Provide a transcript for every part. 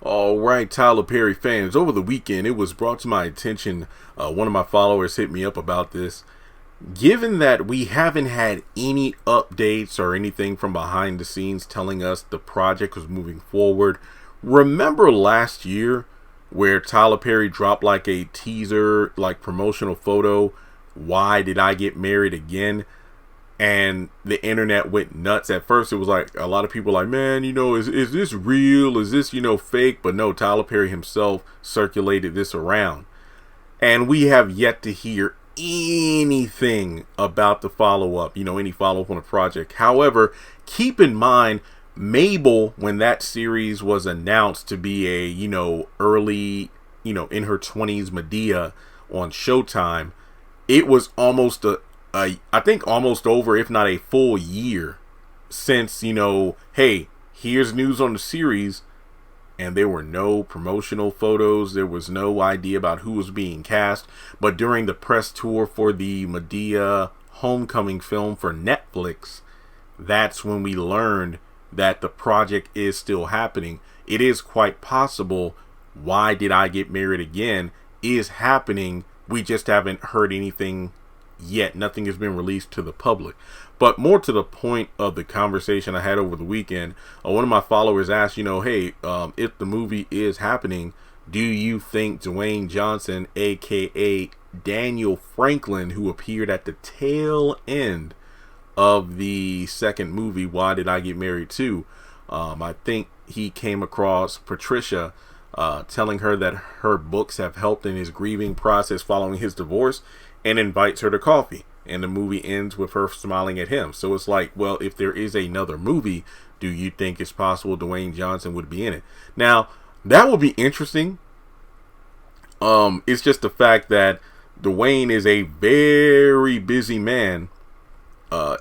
All right, Tyler Perry fans, over the weekend it was brought to my attention, one of my followers hit me up about this. Given that we haven't had any updates or anything from behind the scenes telling us the project was moving forward, remember last year where Tyler Perry dropped like a teaser, like promotional photo, "Why Did I Get Married Again?" And the internet went nuts. At first it was like a lot of people like, man, is this real, is this fake? But no, Tyler Perry himself circulated this around, and we have yet to hear anything about the follow-up, any follow-up on the project. However, keep in mind, Mabel, when that series was announced to be a early, in her 20s Medea on Showtime, it was almost I think almost over, if not a full year since, hey, here's news on the series, and there were no promotional photos. There was no idea about who was being cast. But during the press tour for the Medea Homecoming film for Netflix, that's when we learned that the project is still happening. It is quite possible Why Did I Get Married Again is happening. We just haven't heard anything yet. Nothing has been released to the public. But more to the point of the conversation I had over the weekend, one of my followers asked, hey, if the movie is happening, do you think Dwayne Johnson, aka Daniel Franklin, who appeared at the tail end of the second movie, Why Did I Get Married To? I think he came across Patricia telling her that her books have helped in his grieving process following his divorce, and invites her to coffee. And the movie ends with her smiling at him. So it's like, well, if there is another movie, do you think it's possible Dwayne Johnson would be in it? Now, that would be interesting. It's just the fact that Dwayne is a very busy man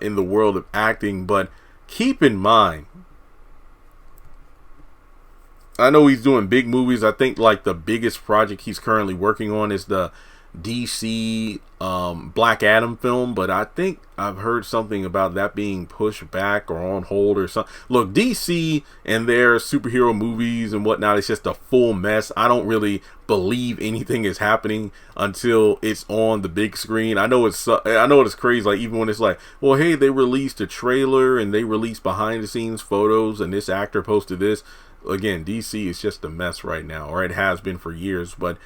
in the world of acting. But keep in mind, I know he's doing big movies. I think like the biggest project he's currently working on is the DC Black Adam film, but I think I've heard something about that being pushed back or on hold or something. Look, DC and their superhero movies and whatnot, it's just a full mess. I don't really believe anything is happening until it's on the big screen. I know it's crazy, like even when it's like, well, hey, they released a trailer and they released behind the scenes photos and this actor posted this. Again, DC is just a mess right now, or it has been for years. But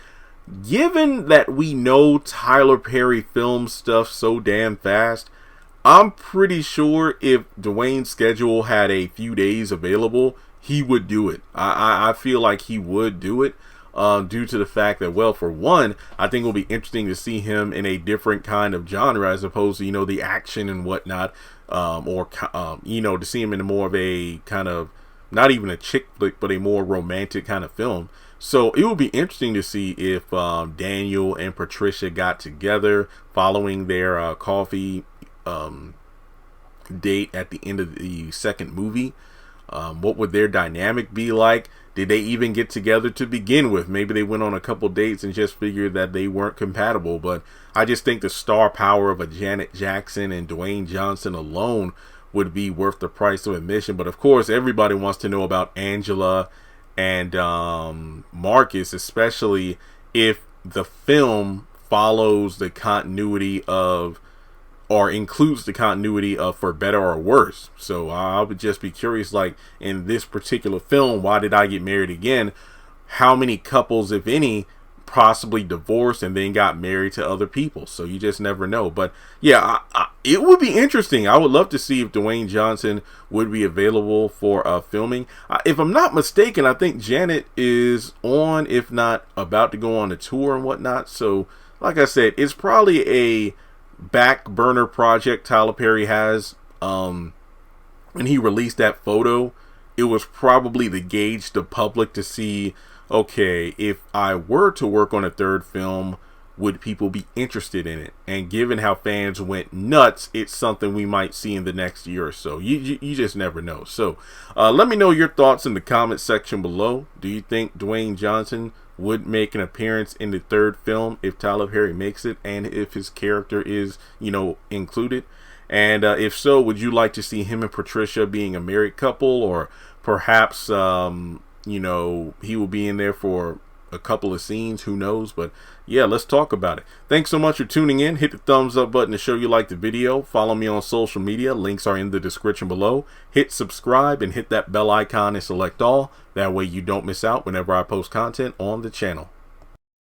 given that we know Tyler Perry films stuff so damn fast, I'm pretty sure if Dwayne's schedule had a few days available, he would do it. I feel like he would do it due to the fact that, well, for one, I think it'll be interesting to see him in a different kind of genre as opposed to, the action and whatnot, or to see him in more of a kind of, not even a chick flick, but a more romantic kind of film. So it would be interesting to see if Daniel and Patricia got together following their coffee date at the end of the second movie. What would their dynamic be like? Did they even get together to begin with? Maybe they went on a couple dates and just figured that they weren't compatible. But I just think the star power of a Janet Jackson and Dwayne Johnson alone would be worth the price of admission. But of course, everybody wants to know about Angela and Marcus, especially if the film follows the continuity of, or includes the continuity of For Better or Worse. So I would just be curious, like in this particular film, Why Did I Get Married Again, how many couples, if any, possibly divorced and then got married to other people. So you just never know. But yeah, it would be interesting. I would love to see if Dwayne Johnson would be available for filming. If I'm not mistaken, I think Janet is on, if not about to go on a tour and whatnot. So like I said, it's probably a back burner project Tyler Perry has. When he released that photo, it was probably to gauge the public to see, okay, if I were to work on a third film, would people be interested in it? And given how fans went nuts, it's something we might see in the next year or so. You just never know. So let me know your thoughts in the comment section below. Do you think Dwayne Johnson would make an appearance in the third film if Tyler Perry makes it, and if his character is, included? And if so, would you like to see him and Patricia being a married couple, or perhaps you know, he will be in there for a couple of scenes, who knows. But yeah, let's talk about it. Thanks so much for tuning in. Hit the thumbs up button to show you like the video. Follow me on social media, links are in the description below. Hit subscribe and hit that bell icon and select all. That way you don't miss out whenever I post content on the channel.